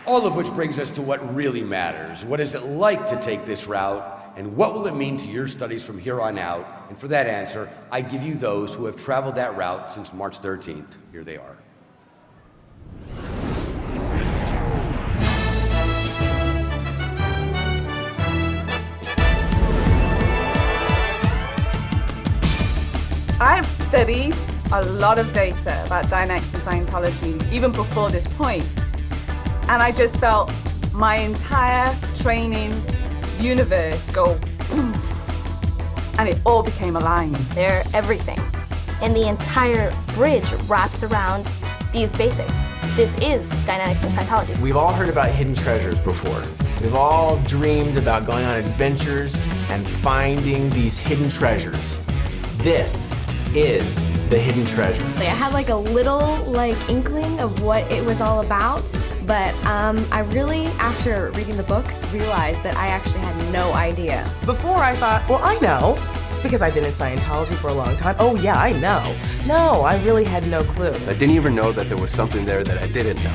All of which brings us to what really matters. What is it like to take this route? And what will it mean to your studies from here on out? And for that answer, I give you those who have traveled that route since March 13th. Here they are. I've studied a lot of data about Dynamics and Scientology, even before this point. And I just felt my entire training universe go poof, and it all became aligned. They're everything. And the entire bridge wraps around these basics. This is Dynamics and Scientology. We've all heard about hidden treasures before. We've all dreamed about going on adventures and finding these hidden treasures. This is the hidden treasure. I had like a little inkling of what it was all about, but I really, after reading the books, realized that I actually had no idea. Before I thought, well, I know, because I've been in Scientology for a long time. Oh yeah, I know. No, I really had no clue. I didn't even know that there was something there that I didn't know.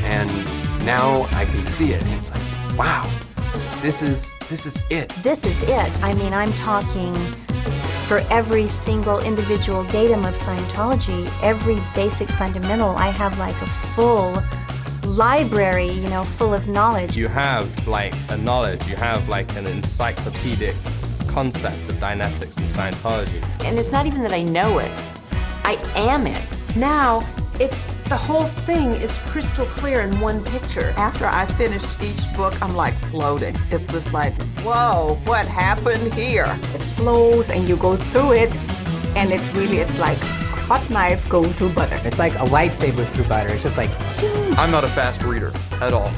And now I can see it. It's like, wow, this is it. This is it. I mean, I'm talking for every single individual datum of Scientology, every basic fundamental, I have like a full library, full of knowledge. You have like a knowledge, you have like an encyclopedic concept of Dynamics and Scientology. And it's not even that I know it, I am it. Now, the whole thing is crystal clear in one picture. After I finish each book, I'm like floating. It's just like, whoa, what happened here? It flows and you go through it, and it's like a hot knife going through butter. It's like a lightsaber through butter. It's just like, ching. I'm not a fast reader at all,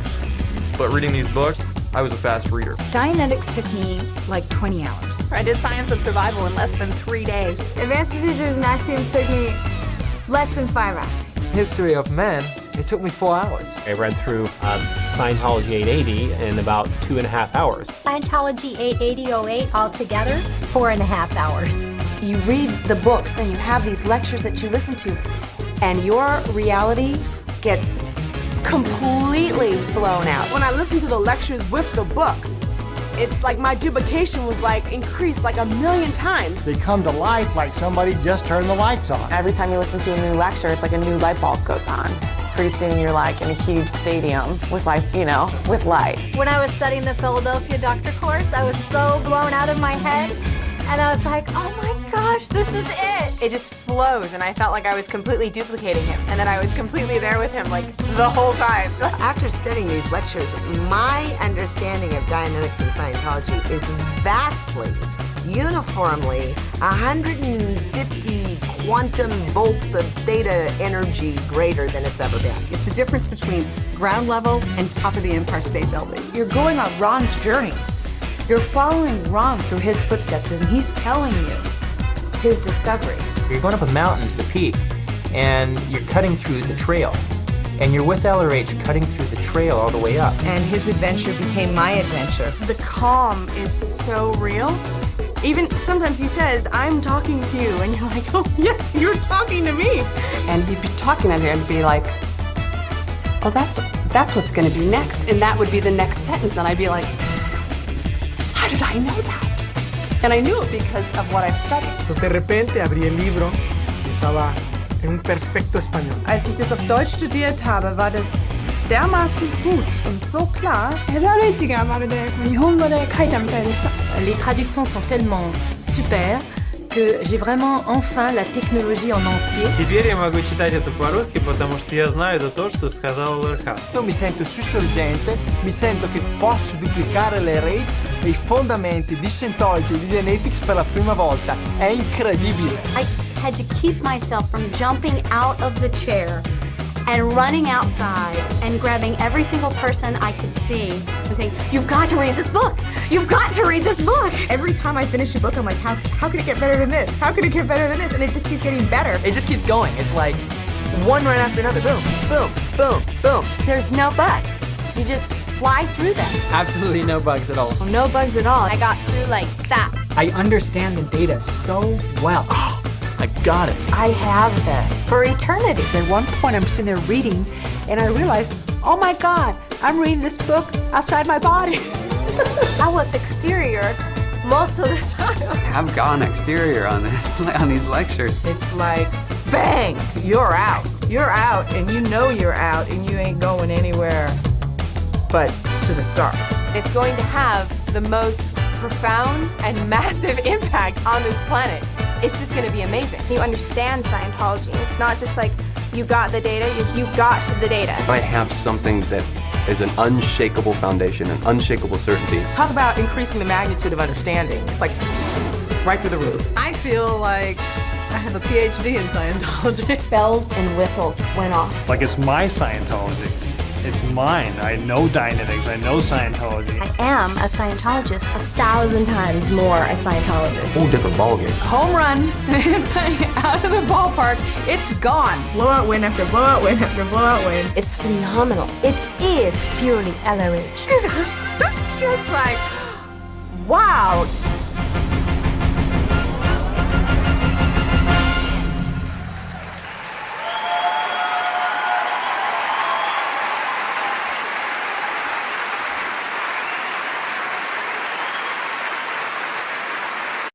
but reading these books, I was a fast reader. Dianetics took me like 20 hours. I did Science of Survival in less than 3 days. Advanced Procedures and Axioms took me less than 5 hours. History of Men, it took me 4 hours. I read through Scientology 880 in about 2.5 hours. Scientology 880-08 altogether, 4.5 hours. You read the books and you have these lectures that you listen to, and your reality gets completely blown out. When I listen to the lectures with the books, it's like my duplication was increased like 1,000,000 times. They come to life like somebody just turned the lights on. Every time you listen to a new lecture, it's like a new light bulb goes on. Pretty soon you're like in a huge stadium with with light. When I was studying the Philadelphia doctor course, I was so blown out of my head, and I was like, oh my gosh, this is it. It just flows, and I felt like I was completely duplicating him, and then I was completely there with him the whole time. After studying these lectures, my understanding of Dynamics and Scientology is vastly, uniformly, 150 quantum volts of theta energy greater than it's ever been. It's the difference between ground level and top of the Empire State Building. You're going on Ron's journey. You're following Ron through his footsteps, and he's telling you his discoveries. You're going up a mountain to the peak, and you're cutting through the trail. And you're with LRH cutting through the trail all the way up. And his adventure became my adventure. The calm is so real. Even sometimes he says, I'm talking to you, and you're like, oh yes, you're talking to me. And he'd be talking at him and be like, oh, that's what's gonna be next. And that would be the next sentence, and I'd be like, how did I know that? And I knew it because of what I've studied. Pues de repente abrí el libro y estaba en un perfecto español. Als ich das auf Deutsch studiert habe, war das dermaßen gut und so klar. Les traductions sont tellement super que j'ai vraiment enfin la technologie en entier. Теперь я могу читать это по-русски, потому что я знаю то, что сказал Лерхан. Io mi sento sussorgente, mi sento che posso duplicare le rage e i fondamenti di Scientology e di Dynamics per la prima volta. È incredibile. I had to keep myself from jumping out of the chair and running outside and grabbing every single person I could see and saying, you've got to read this book. You've got to read this book. Every time I finish a book, I'm like, how could it get better than this? How could it get better than this? And it just keeps getting better. It just keeps going. It's like one right after another. Boom, boom, boom, boom. There's no bugs. You just fly through them. Absolutely no bugs at all. No bugs at all. I got through like that. I understand the data so well. I got it. I have this for eternity. At one point, I'm sitting there reading, and I realized oh my God, I'm reading this book outside my body. I was exterior most of the time. I've gone exterior on these lectures. It's like, bang, you're out. You're out, and you know you're out, and you ain't going anywhere but to the stars. It's going to have the most profound and massive impact on this planet. It's just going to be amazing. You understand Scientology. It's not just like you got the data, you got the data. I have something that is an unshakable foundation, an unshakable certainty. Talk about increasing the magnitude of understanding. It's like right through the roof. I feel like I have a PhD in Scientology. Bells and whistles went off. Like it's my Scientology. It's mine. I know Dynetics. I know Scientology. I am a Scientologist 1,000 times more a Scientologist. Whole different ballgame. Home run. It's like out of the ballpark. It's gone. Blowout win after blowout win after blowout win. It's phenomenal. It is purely LRH. It's just like, wow.